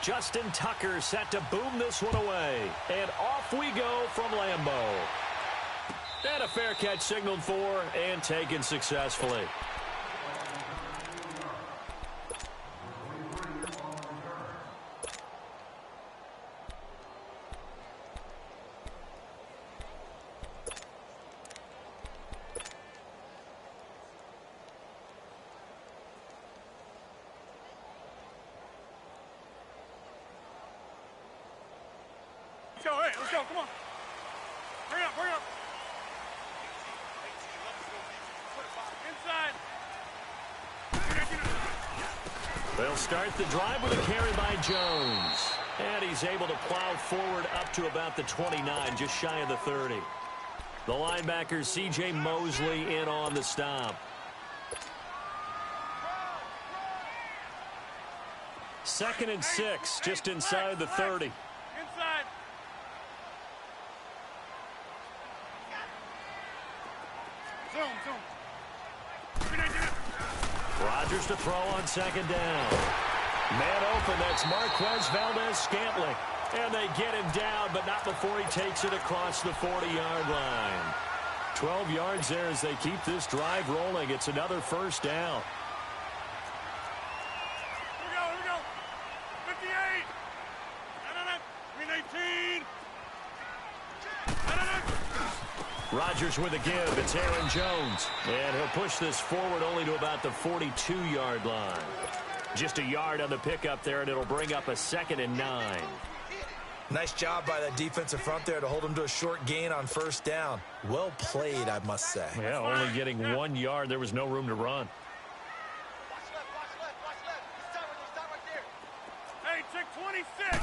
Justin Tucker set to boom this one away. And off we go from Lambeau. And a fair catch signaled for and taken successfully. Let's go, come on. Hurry up, hurry up. Inside. They'll start the drive with a carry by Jones. And he's able to plow forward up to about the 29, just shy of the 30. The linebacker, C.J. Mosley, in on the stop. Second and 6, just inside the 30. Inside. Zoom. Rodgers to throw on second down. Man open, that's Marquez Valdez-Scantling. And they get him down, but not before he takes it across the 40-yard line. 12 yards there as they keep this drive rolling. It's another first down. Here we go. 58. 18. Rodgers with a give. It's Aaron Jones. And he'll push this forward only to about the 42-yard line. Just a yard on the pickup there, and it'll bring up a 2nd and 9. Nice job by that defensive front there to hold him to a short gain on first down. Well played, I must say. Yeah, only getting 1 yard. There was no room to run. Watch left. Stop right there. Hey, check 26.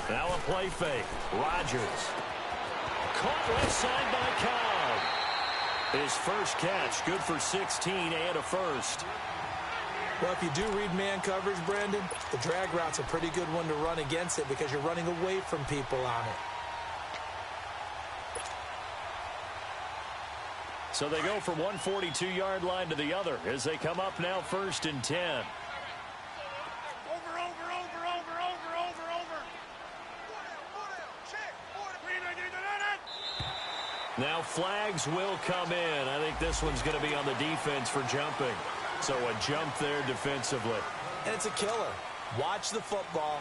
Now a play fake. Rodgers. Caught left side by Cobb. His first catch, good for 16 and a first. Well, if you do read man coverage, Brandon, the drag route's a pretty good one to run against it because you're running away from people on it. So they go from one 42-yard line to the other as they come up now 1st and 10. Over. Check. Now flags will come in. I think this one's going to be on the defense for jumping. So a jump there defensively. And it's a killer. Watch the football.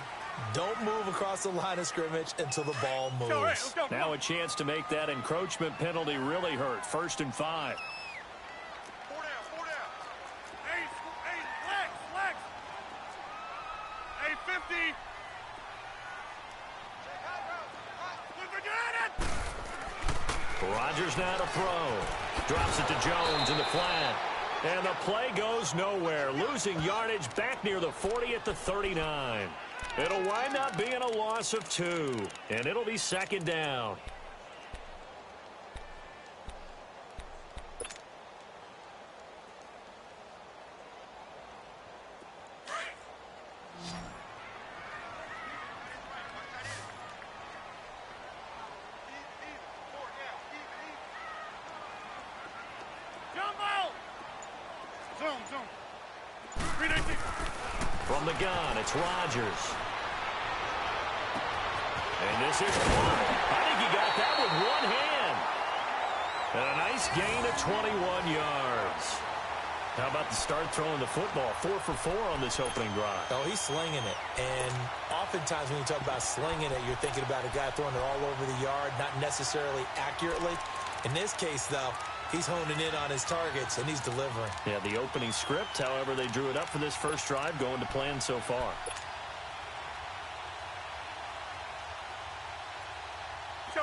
Don't move across the line of scrimmage until the ball moves. Let's go. Now a chance to make that encroachment penalty really hurt. 1st and 5. 4 down. Hey, flex. Hey, 50. Look at it. Rodgers now to throw. Drops it to Jones in the flat. And the play goes nowhere. Losing yardage back near the 40 at the 39. It'll wind up being a loss of 2. And it'll be 2nd down. Zoom. 319. From the gun, it's Rodgers. And this is caught. I think he got that with one hand. And a nice gain of 21 yards. How about the start throwing the football? 4 for 4 on this opening drive. Oh, he's slinging it. And oftentimes when you talk about slinging it, you're thinking about a guy throwing it all over the yard, not necessarily accurately. In this case, though, he's honing in on his targets, and he's delivering. Yeah, the opening script, however, they drew it up for this first drive, going to plan so far.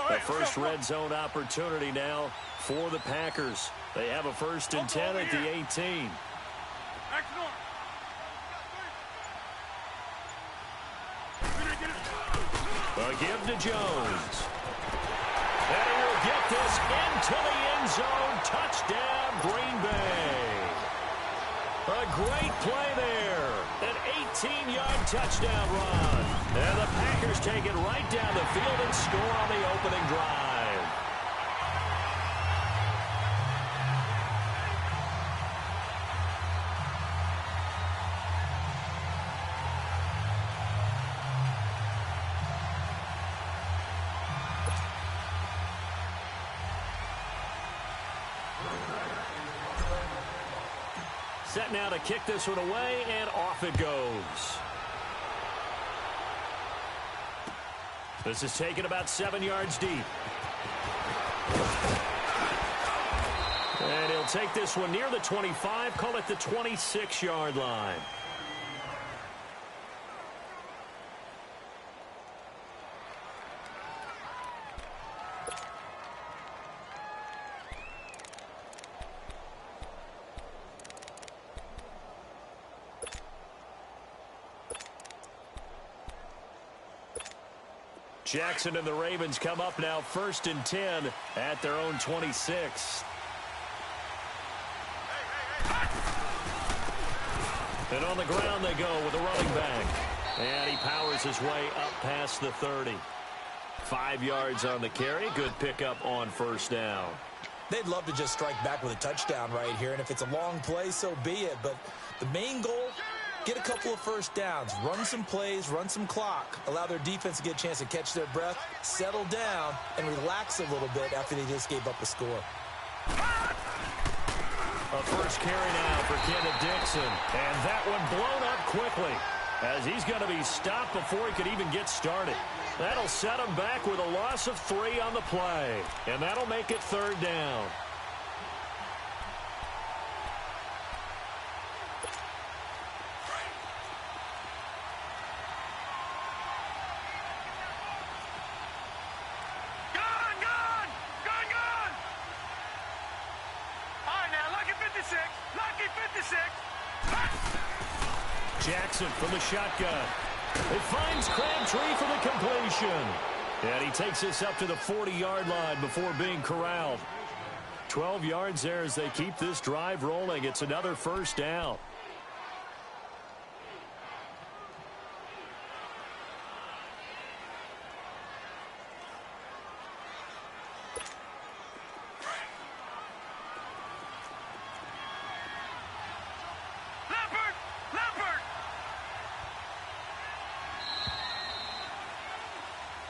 The first red zone opportunity now for the Packers. They have a 1st and 10 at the 18. A give to Jones. And he will get this into the end zone. Touchdown, Green Bay. A great play there. An 18-yard touchdown run. And the Packers take it right down the field and score on the opening drive. set now to kick this one away, and off it goes. This is taken about 7 yards deep. And he'll take this one near the 25, call it the 26-yard line. Jackson and the Ravens come up now 1st and 10 at their own 26. And on the ground they go with a running back. And he powers his way up past the 30. 5 yards on the carry. Good pickup on 1st down. They'd love to just strike back with a touchdown right here. And if it's a long play, so be it. But the main goal, get a couple of 1st downs. Run some plays, run some clock. Allow their defense to get a chance to catch their breath, settle down, and relax a little bit after they just gave up a score. A first carry now for Kenneth Dixon. And that one blown up quickly as he's going to be stopped before he could even get started. That'll set him back with a loss of 3 on the play. And that'll make it 3rd down. Jackson from the shotgun. It finds Crabtree for the completion. And he takes this up to the 40-yard line before being corralled. 12 yards there as they keep this drive rolling. It's another 1st down.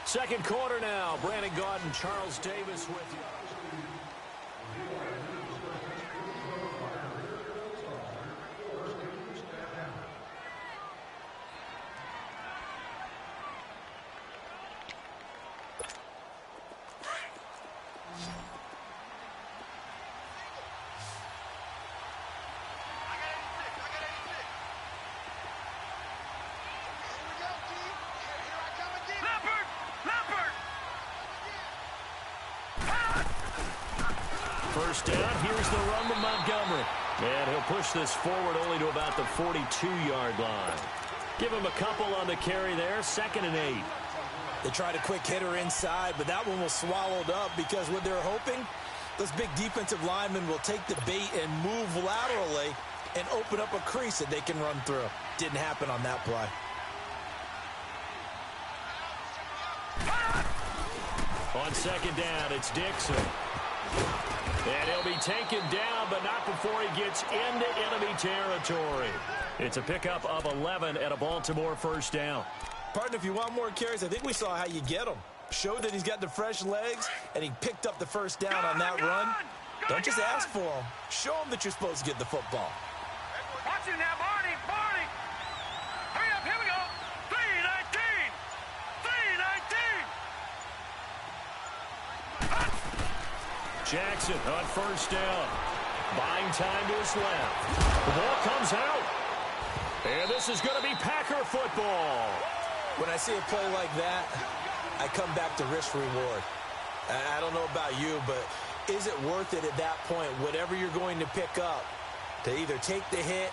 Second quarter now. Brandon Gaudin, Charles Davis with you. First down, here's the run to Montgomery. And he'll push this forward only to about the 42-yard line. Give him a couple on the carry there, 2nd and 8. They tried a quick hitter inside, but that one was swallowed up because what they're hoping, those big defensive linemen will take the bait and move laterally and open up a crease that they can run through. Didn't happen on that play. On 2nd down, it's Dixon. And he'll be taken down, but not before he gets into enemy territory. It's a pickup of 11 at a Baltimore 1st down. Partner, if you want more carries, I think we saw how you get them. Showed that he's got the fresh legs, and he picked up the 1st down on that run. Don't just ask for them. Show them that you're supposed to get the football. Watch it now, Barney. Hurry up, here we go. 3-19. Jackson on 1st down. Buying time to his left. The ball comes out. And this is going to be Packer football. When I see a play like that, I come back to risk-reward. I don't know about you, but is it worth it at that point, whatever you're going to pick up, to either take the hit,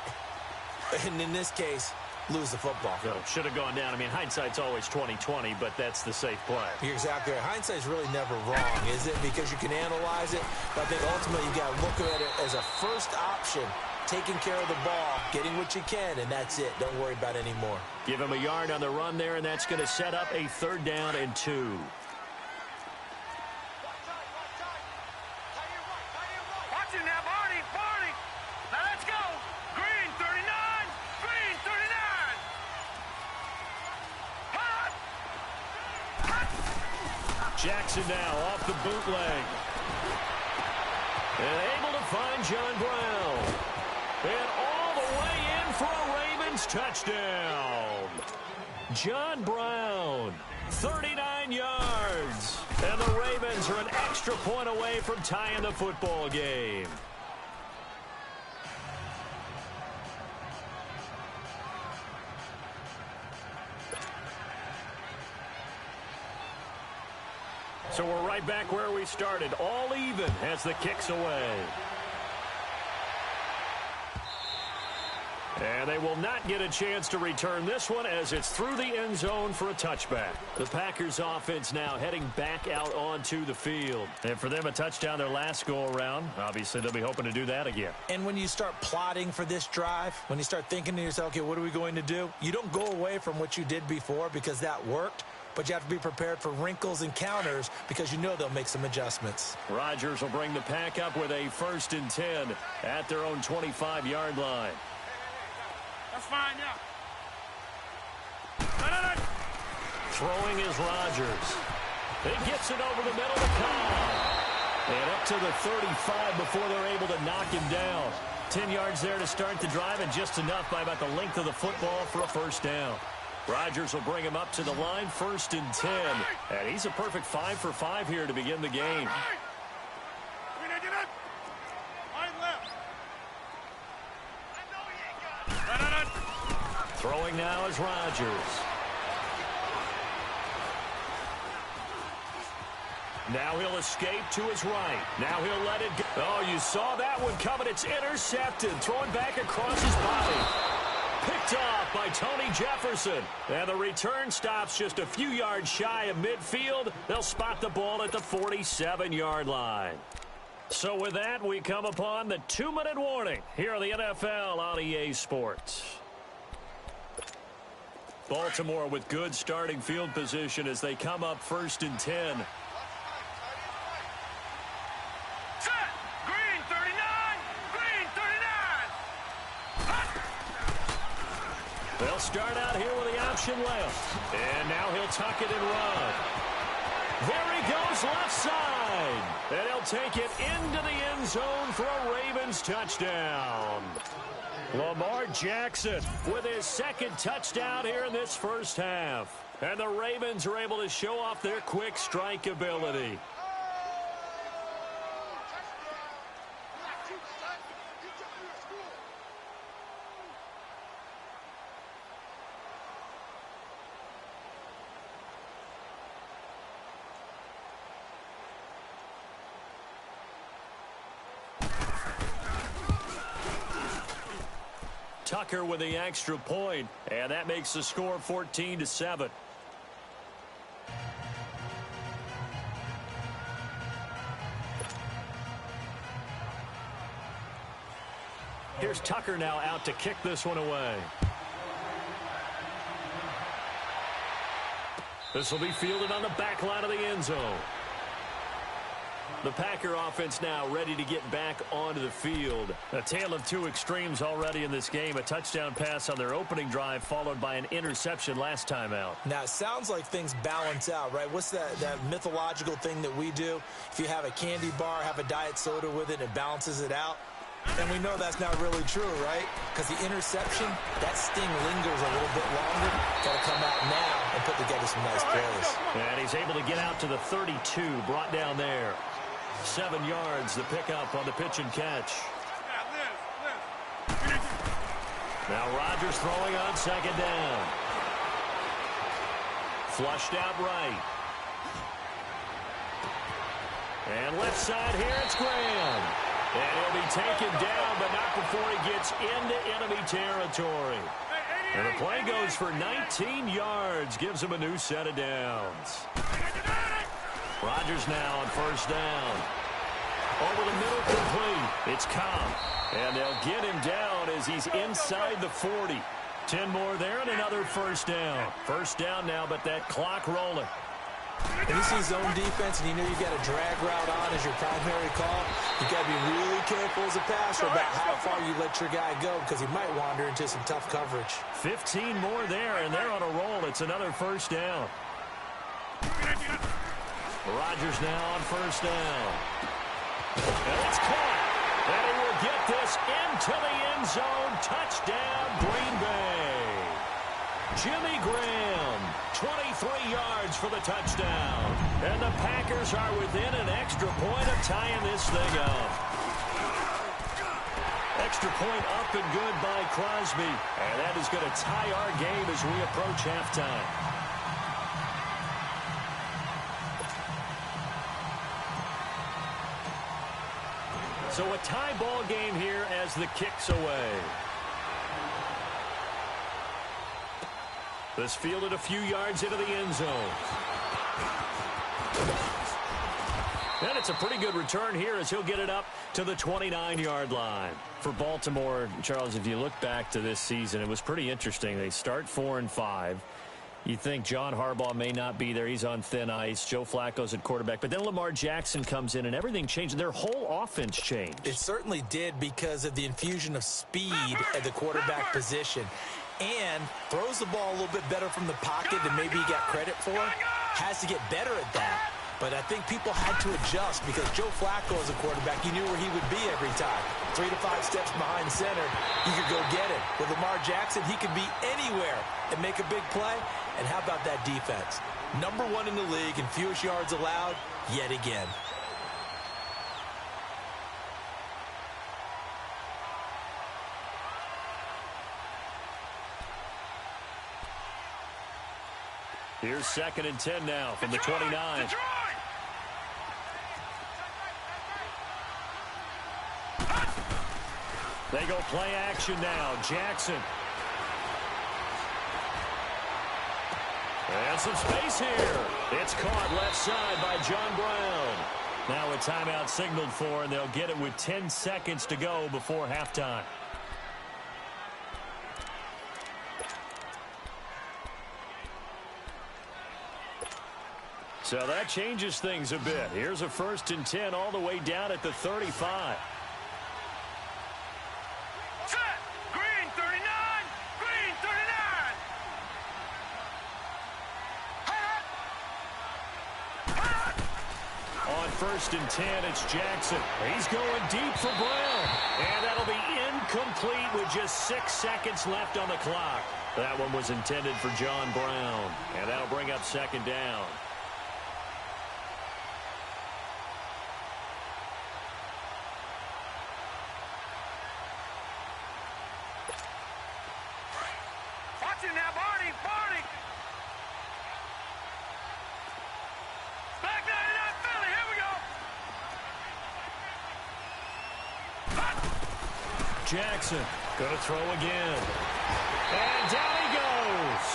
and in this case, lose the football? So, should have gone down. I mean, hindsight's always 20/20, but that's the safe play. You're exactly right. Hindsight's really never wrong, is it? Because you can analyze it, but I think ultimately you got to look at it as a first option, taking care of the ball, getting what you can, and that's it. Don't worry about any more. Give him a yard on the run there, and that's going to set up a 3rd down and 2. Watch it now, Barney. Now let's go. Green 39. Jackson now off the bootleg. And able to find John Brown. And all Ravens touchdown. John Brown, 39 yards. And the Ravens are an extra point away from tying the football game. So we're right back where we started, all even as the kick's away. And they will not get a chance to return this one as it's through the end zone for a touchback. The Packers offense now heading back out onto the field. And for them, a touchdown their last go-around. Obviously, they'll be hoping to do that again. And when you start plotting for this drive, when you start thinking to yourself, okay, what are we going to do? You don't go away from what you did before because that worked. But you have to be prepared for wrinkles and counters because you know they'll make some adjustments. Rodgers will bring the pack up with a 1st and 10 at their own 25-yard line. That's fine, yeah. Throwing is Rodgers. He gets it over the middle to Cobb. And up to the 35 before they're able to knock him down. 10 yards there to start the drive, and just enough by about the length of the football for a 1st down. Rodgers will bring him up to the line, 1st and 10. And he's a perfect 5 for 5 here to begin the game. Throwing now is Rodgers. Now he'll escape to his right. Now he'll let it go. Oh, you saw that one coming. It's intercepted. Throwing back across his body. Picked off by Tony Jefferson. And the return stops just a few yards shy of midfield. They'll spot the ball at the 47-yard line. So with that, we come upon the 2-minute warning here on the NFL on EA Sports. Baltimore with good starting field position as they come up 1st and 10. Set! Green 39! Green 39! They'll start out here with the option left. And now he'll tuck it and run. There he goes left side. And he'll take it into the end zone for a Ravens touchdown. Lamar Jackson with his 2nd touchdown here in this first half. And the Ravens are able to show off their quick strike ability. Tucker with the extra point, and that makes the score 14-7. Here's Tucker now out to kick this one away. This will be fielded on the back line of the end zone. The Packer offense now ready to get back onto the field. A tale of two extremes already in this game. A touchdown pass on their opening drive followed by an interception last time out. Now, it sounds like things balance out, right? What's that mythological thing that we do? If you have a candy bar, have a diet soda with it, it balances it out. And we know that's not really true, right? Because the interception, that sting lingers a little bit longer. Got to come out now and put together some nice plays. And he's able to get out to the 32, brought down there. 7 yards, the pickup on the pitch and catch. Now Rodgers throwing on 2nd down. Flushed out right. And left side here, it's Graham. And he'll be taken down, but not before he gets into enemy territory. And the play goes for 19 yards, gives him a new set of downs. Rodgers now on 1st down. Over the middle complete. It's Cobb. And they'll get him down as he's inside the 40. 10 more there and another 1st down. 1st down now, but that clock rolling. When you see zone defense and you know you've got a drag route on as your primary call, you've got to be really careful as a passer about how far you let your guy go because he might wander into some tough coverage. 15 more there, and they're on a roll. It's another 1st down. Rodgers now on 1st down. And it's caught. And he will get this into the end zone. Touchdown, Green Bay. Jimmy Graham, 23 yards for the touchdown. And the Packers are within an extra point of tying this thing up. Extra point up and good by Crosby. And that is going to tie our game as we approach halftime. So a tie ball game here as the kick's away. This fielded a few yards into the end zone. And it's a pretty good return here as he'll get it up to the 29-yard line. For Baltimore, Charles, if you look back to this season, it was pretty interesting. They start 4-5. You think John Harbaugh may not be there. He's on thin ice. Joe Flacco's at quarterback. But then Lamar Jackson comes in, and everything changed. Their whole offense changed. It certainly did because of the infusion of speed at the quarterback position. And throws the ball a little bit better from the pocket than maybe he got credit for. Has to get better at that. But I think people had to adjust because Joe Flacco as a quarterback, you knew where he would be every time. 3 to 5 steps behind center, he could go get it. With Lamar Jackson, he could be anywhere and make a big play. And how about that defense? Number 1 in the league in fewest yards allowed yet again. Here's 2nd and 10 now from the 29. They go play action now. Jackson. And some space here. It's caught left side by John Brown. Now a timeout signaled for, and they'll get it with 10 seconds to go before halftime. So that changes things a bit. Here's a 1st and 10 all the way down at the 35. Set. Green 39. Green 39. On 1st and 10, it's Jackson. He's going deep for Brown. And that'll be incomplete with just 6 seconds left on the clock. That one was intended for John Brown. And that'll bring up 2nd down. Now, Barney. Back 99, Philly. Here we go. Jackson going to throw again. And down he goes.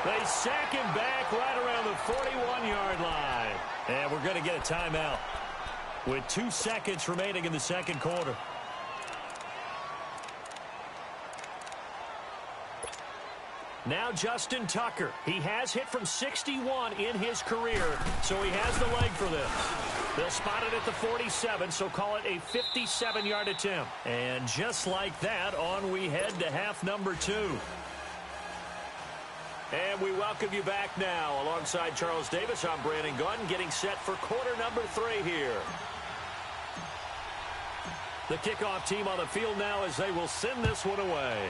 They sack him back right around the 41-yard line. And we're going to get a timeout with 2 seconds remaining in the 2nd quarter. Now Justin Tucker. He has hit from 61 in his career, so he has the leg for this. They'll spot it at the 47, so call it a 57-yard attempt. And just like that, on we head to half number 2. And we welcome you back now. Alongside Charles Davis, I'm Brandon Gaudin, getting set for quarter number 3 here. The kickoff team on the field now as they will send this one away.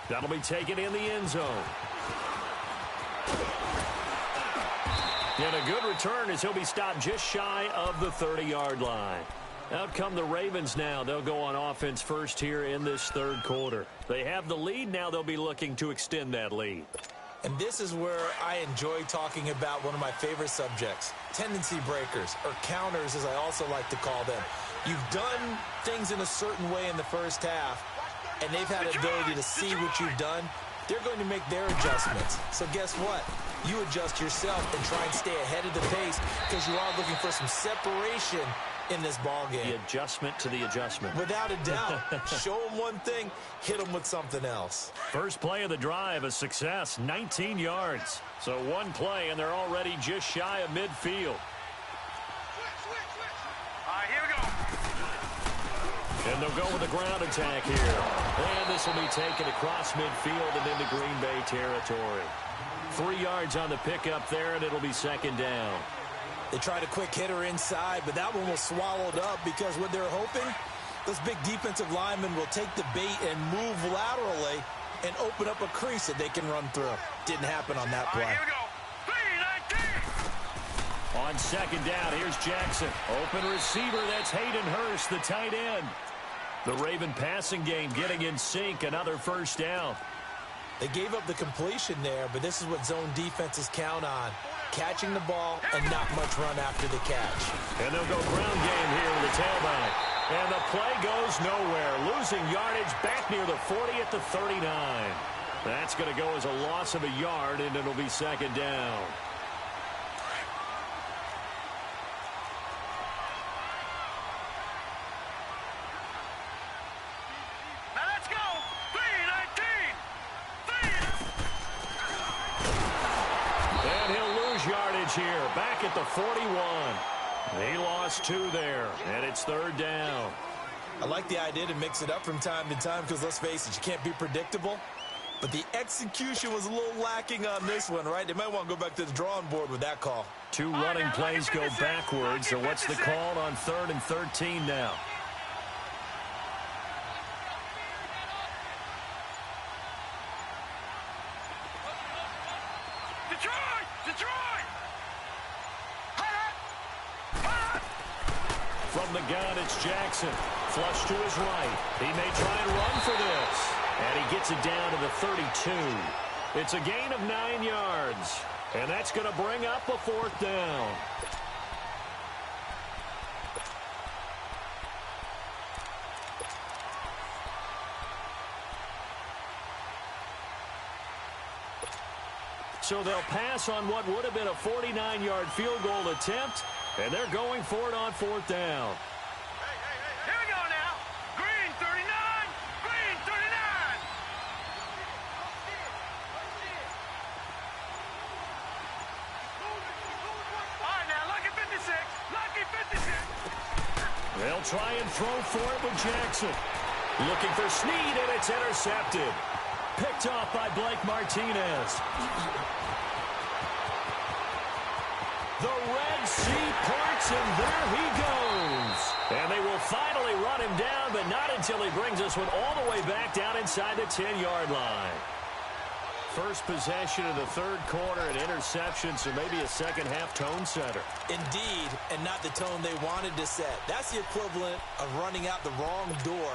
That'll be taken in the end zone. And a good return as he'll be stopped just shy of the 30-yard line. Out come the Ravens now. They'll go on offense first here in this 3rd quarter. They have the lead. Now they'll be looking to extend that lead. And this is where I enjoy talking about one of my favorite subjects, tendency breakers, or counters as I also like to call them. You've done things in a certain way in the first half, and they've had the ability to see what you've done. They're going to make their adjustments. So guess what? You adjust yourself and try and stay ahead of the pace because you are looking for some separation in this ball game. The adjustment to the adjustment. Without a doubt. Show them one thing, hit them with something else. First play of the drive, a success, 19 yards. So one play, and they're already just shy of midfield. All right, here we go. And they'll go with a ground attack here. And this will be taken across midfield and into Green Bay territory. 3 yards on the pickup there, and it'll be 2nd down. They tried a quick hitter inside, but that one was swallowed up because what they're hoping, those big defensive linemen will take the bait and move laterally and open up a crease that they can run through. Didn't happen on that play. All right, here we go. 3-19. On second down, here's Jackson. Open receiver, that's Hayden Hurst, the tight end. The Raven passing game getting in sync, another first down. They gave up the completion there, but this is what zone defenses count on. Catching the ball and not much run after the catch. And they'll go ground game here with the tailback. And the play goes nowhere. Losing yardage back near the 40 at the 39. That's going to go as a loss of a yard, and it'll be second down. Now let's go. 3-19. And he'll lose yardage here, back at the 41. He lost 2 there, and it's third down. I like the idea to mix it up from time to time because, let's face it, you can't be predictable. But the execution was a little lacking on this one, right? They might want to go back to the drawing board with that call. 2 running plays go backwards, so what's the call on 3rd and 13 now? Detroit! From the gun, it's Jackson. Flush to his right. He may try and run for this. And he gets it down to the 32. It's a gain of 9 yards. And that's going to bring up a 4th down. So they'll pass on what would have been a 49-yard field goal attempt. And they're going for it on 4th down. Here we go now. Green 39. Green 39. All right, now, lucky 56. Lucky 56. They'll try and throw for it with Jackson. Looking for Snead, and it's intercepted. Picked off by Blake Martinez. The Red Sea parts, and there he goes. And they will finally run him down, but not until he brings us one all the way back down inside the 10-yard line. First possession of the 3rd quarter, an interception, so maybe a second-half tone setter. Indeed, and not the tone they wanted to set. That's the equivalent of running out the wrong door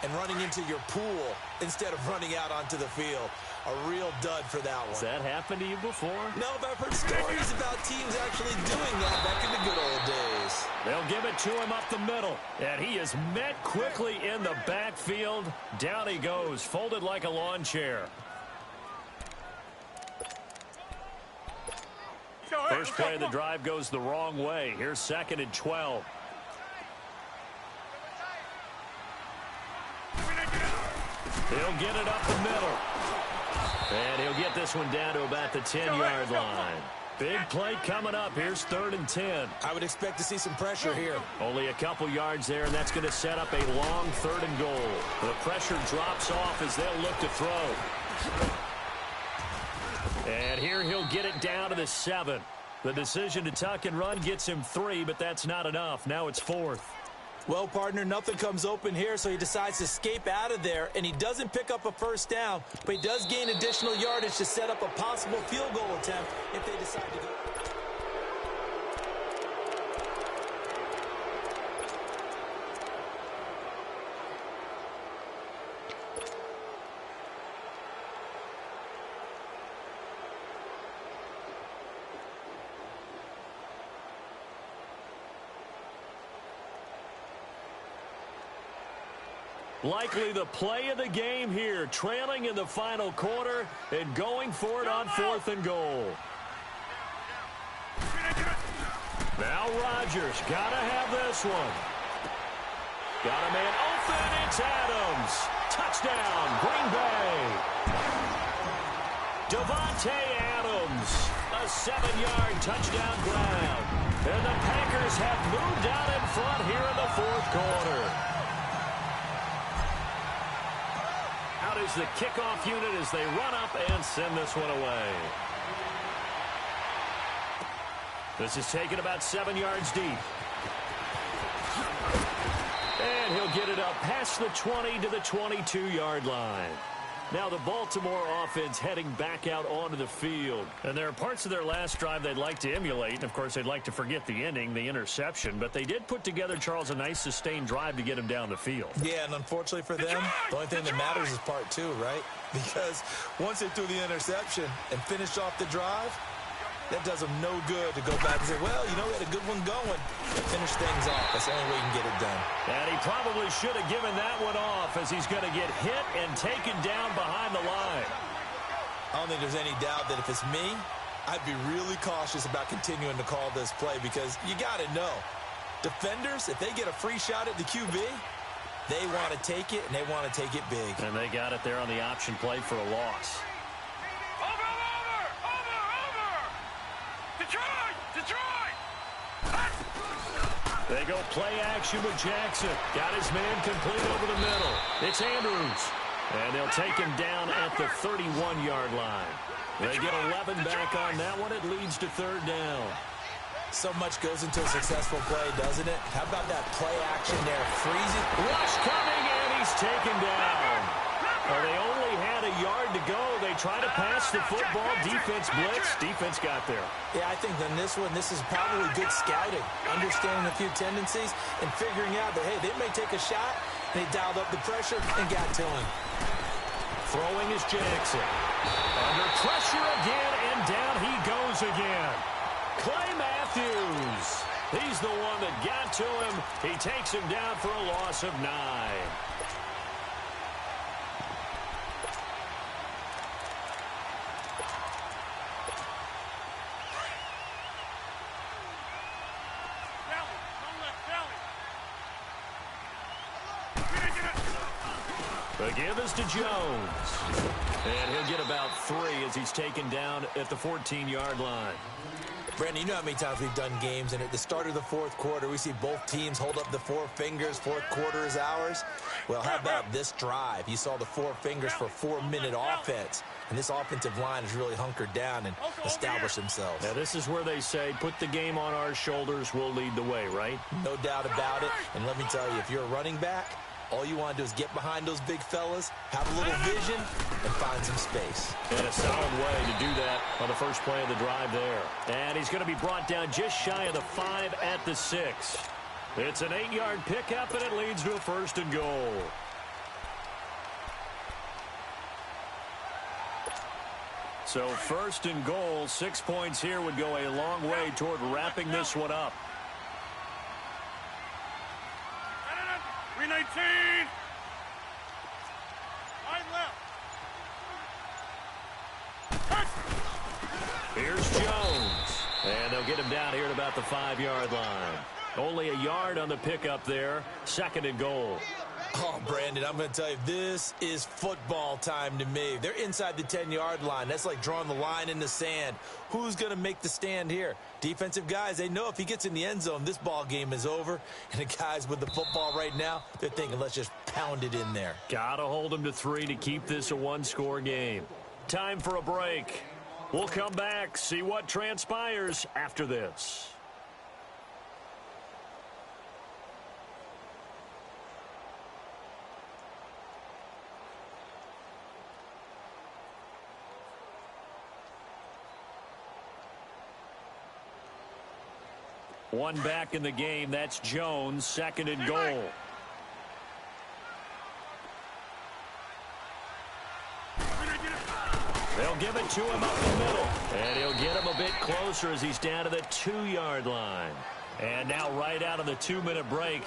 and running into your pool instead of running out onto the field. A real dud for that one. Has that happened to you before? No, but I've heard stories about teams actually doing that back in the good old days. They'll give it to him up the middle. And he is met quickly in the backfield. Down he goes, folded like a lawn chair. First play of the drive goes the wrong way. Here's 2nd and 12. He'll get it up the middle. And he'll get this one down to about the 10-yard line. Big play coming up. Here's 3rd and 10. I would expect to see some pressure here. Only a couple yards there, and that's going to set up a long 3rd and goal. The pressure drops off as they'll look to throw. And here he'll get it down to the 7. The decision to tuck and run gets him 3, but that's not enough. Now it's 4th. Well, partner, nothing comes open here, so he decides to escape out of there, and he doesn't pick up a first down, but he does gain additional yardage to set up a possible field goal attempt if they decide to go. Likely the play of the game here, trailing in the final quarter and going for it on 4th and goal. Now Rodgers, gotta have this one. Got a man open, it's Adams. Touchdown, Green Bay. Devontae Adams, a 7-yard touchdown grab. And the Packers have moved out in front here in the 4th quarter. Out is the kickoff unit as they run up and send this one away. This is taken about 7 yards deep. And he'll get it up past the 20 to the 22-yard line. Now the Baltimore offense heading back out onto the field. And there are parts of their last drive they'd like to emulate. And, of course, they'd like to forget the ending, the interception. But they did put together, Charles, a nice sustained drive to get him down the field. Yeah, and unfortunately for them, the only thing that matters is part two, right? Because once they threw the interception and finished off the drive, that does them no good to go back and say, well, you know, we had a good one going. Finish things off. That's the only way you can get it done. And he probably should have given that one off as he's going to get hit and taken down behind the line. I don't think there's any doubt that if it's me, I'd be really cautious about continuing to call this play because you got to know, defenders, if they get a free shot at the QB, they want to take it, and they want to take it big. And they got it there on the option play for a loss. They go play action with Jackson. Got his man complete over the middle. It's Andrews. And they'll take him down at the 31-yard line. They get 11 back on that one. It leads to third down. So much goes into a successful play, doesn't it? How about that play action there? Freezing. Rush coming, and he's taken down. Well, they only had a yard to go. They try to pass the football. Defense blitz. Defense got there. Yeah, I think on this one, this is probably good scouting, understanding a few tendencies and figuring out that, hey, they may take a shot. They dialed up the pressure and got to him. Throwing is Jackson. Under pressure again, and down he goes again. Clay Matthews. He's the one that got to him. He takes him down for a loss of 9. The give is to Jones. And he'll get about 3 as he's taken down at the 14-yard line. Brandon, you know how many times we've done games, and at the start of the fourth quarter, we see both teams hold up the 4 fingers, fourth quarter is ours. Well, how about this drive? You saw the 4 fingers for 4-minute offense, and this offensive line has really hunkered down and established themselves. Now, this is where they say, put the game on our shoulders, we'll lead the way, right? No doubt about it, and let me tell you, if you're a running back, all you want to do is get behind those big fellas, have a little vision, and find some space. And a solid way to do that on the first play of the drive there. And he's going to be brought down just shy of the 5 at the 6. It's an 8-yard pickup, and it leads to a 1st and goal. So 1st and goal, 6 points here would go a long way toward wrapping this one up. 319. Wide left. Here's Jones. And they'll get him down here at about the 5-yard line. Only a yard on the pickup there. 2nd and goal. Oh, Brandon, I'm going to tell you, this is football time to me. They're inside the 10-yard line. That's like drawing the line in the sand. Who's going to make the stand here? Defensive guys, they know if he gets in the end zone, this ball game is over. And the guys with the football right now, they're thinking, let's just pound it in there. Got to hold them to 3 to keep this a 1-score game. Time for a break. We'll come back, see what transpires after this. One back in the game. That's Jones. 2nd and goal. They'll give it to him up the middle. And he'll get him a bit closer as he's down to the 2-yard line. And now right out of the 2-minute break,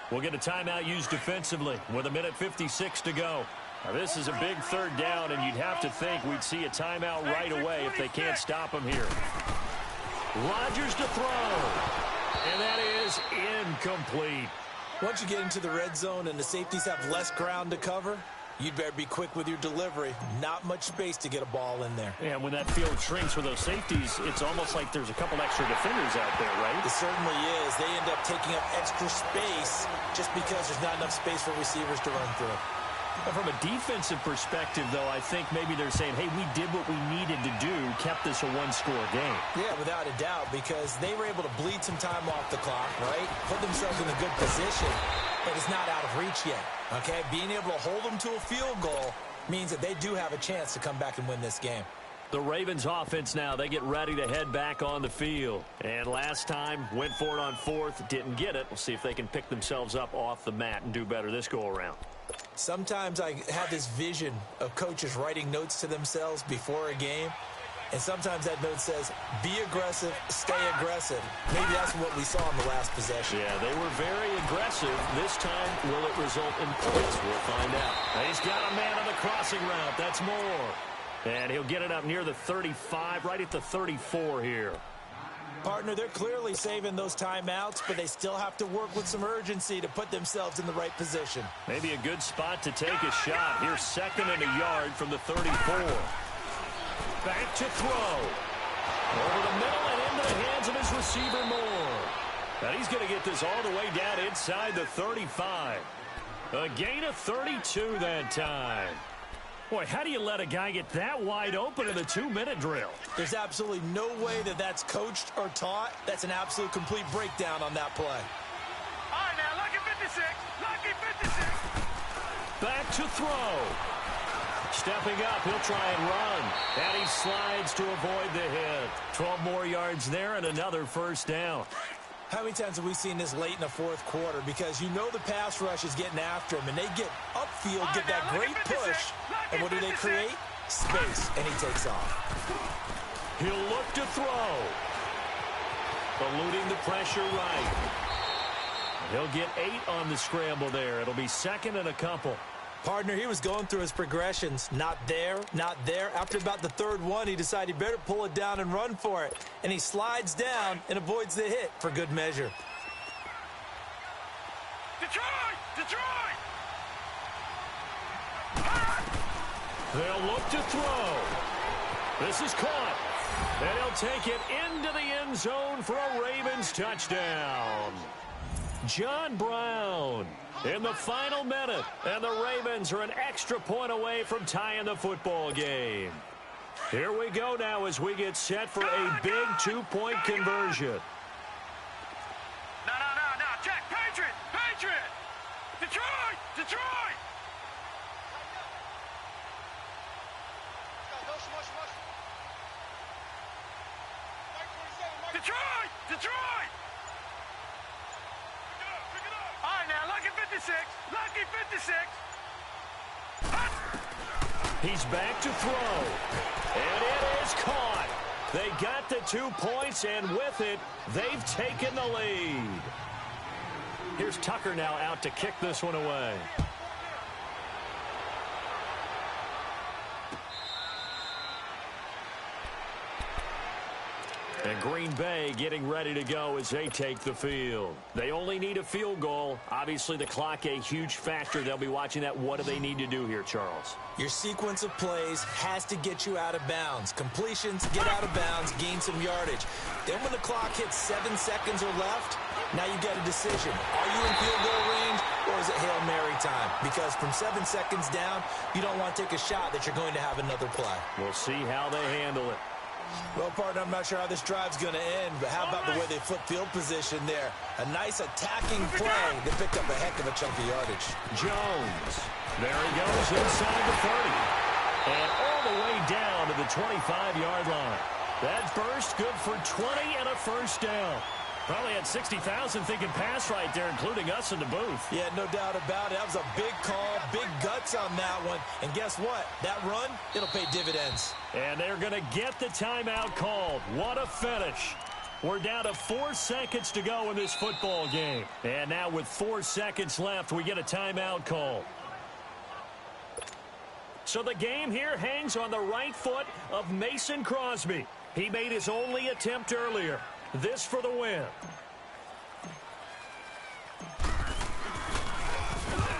we'll get a timeout used defensively with 1:56 to go. Now, this is a big 3rd down, and you'd have to think we'd see a timeout right away if they can't stop him here. Rodgers to throw. And that is incomplete. Once you get into the red zone and the safeties have less ground to cover, you'd better be quick with your delivery. Not much space to get a ball in there. And when that field shrinks with those safeties, it's almost like there's a couple extra defenders out there, right? It certainly is. They end up taking up extra space just because there's not enough space for receivers to run through. And from a defensive perspective, though, I think maybe they're saying, hey, we did what we needed to do, kept this a one-score game. Yeah, without a doubt, because they were able to bleed some time off the clock, right? Put themselves in a good position, but it's not out of reach yet, okay? Being able to hold them to a field goal means that they do have a chance to come back and win this game. The Ravens offense now, they get ready to head back on the field. And last time, went for it on fourth, didn't get it. We'll see if they can pick themselves up off the mat and do better this go-around. Sometimes I have this vision of coaches writing notes to themselves before a game, and sometimes that note says, be aggressive, stay aggressive. Maybe that's what we saw in the last possession. Yeah, they were very aggressive. This time, will it result in points? We'll find out. He's got a man on the crossing route. That's Moore. And he'll get it up near the 35, right at the 34 here. Partner, they're clearly saving those timeouts, but they still have to work with some urgency to put themselves in the right position. Maybe a good spot to take a shot. Here's 2nd and a yard from the 34. Back to throw. Over the middle and into the hands of his receiver, Moore. And he's going to get this all the way down inside the 35. A gain of 32 that time. Boy, how do you let a guy get that wide open in the 2-minute drill? There's absolutely no way that that's coached or taught. That's an absolute complete breakdown on that play. All right, now, lucky 56. Lucky 56. Back to throw. Stepping up, he'll try and run. And he slides to avoid the hit. 12 more yards there and another first down. How many times have we seen this late in the fourth quarter? Because you know the pass rush is getting after him, and they get upfield, get that great push, and what do they create? Space, and he takes off. He'll look to throw. Eluding the pressure right. He'll get 8 on the scramble there. It'll be 2nd and a couple. Partner, he was going through his progressions. Not there, not there. After about the 3rd one, he decided he better pull it down and run for it. And he slides down and avoids the hit for good measure. Detroit! Detroit! They'll look to throw. This is caught. And he'll take it into the end zone for a Ravens touchdown. John Brown in the final minute, and the Ravens are an extra point away from tying the football game. Here we go now as we get set for a big 2-point conversion. No. Check. Patriot! Detroit! Detroit! Detroit! All right, now, lucky 56. Lucky 56. He's back to throw. And it is caught. They got the 2 points, and with it, they've taken the lead. Here's Tucker now out to kick this one away. And Green Bay getting ready to go as they take the field. They only need a field goal. Obviously, the clock a huge factor. They'll be watching that. What do they need to do here, Charles? Your sequence of plays has to get you out of bounds. Completions, get out of bounds, gain some yardage. Then when the clock hits 7 seconds or left, now you get a decision. Are you in field goal range, or is it Hail Mary time? Because from 7 seconds down, you don't want to take a shot that you're going to have another play. We'll see how they handle it. Well, partner, I'm not sure how this drive's going to end, but how about the way they flip field position there? A nice attacking play. They picked up a heck of a chunk of yardage. Jones. There he goes inside the 30. And all the way down to the 25-yard line. That burst good for 20 and a first down. Probably had 60,000 thinking pass right there, including us in the booth. Yeah, no doubt about it. That was a big call, big guts on that one. And guess what? That run, it'll pay dividends. And they're going to get the timeout called. What a finish. We're down to 4 seconds to go in this football game. And now with 4 seconds left, we get a timeout call. So the game here hangs on the right foot of Mason Crosby. He made his only attempt earlier. This for the win.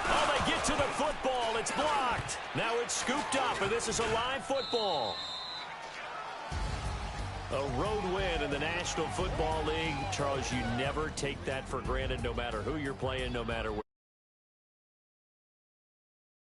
Oh, they get to the football. It's blocked. Now it's scooped up, and this is a live football. A road win in the National Football League. Charles, you never take that for granted, no matter who you're playing, no matter where.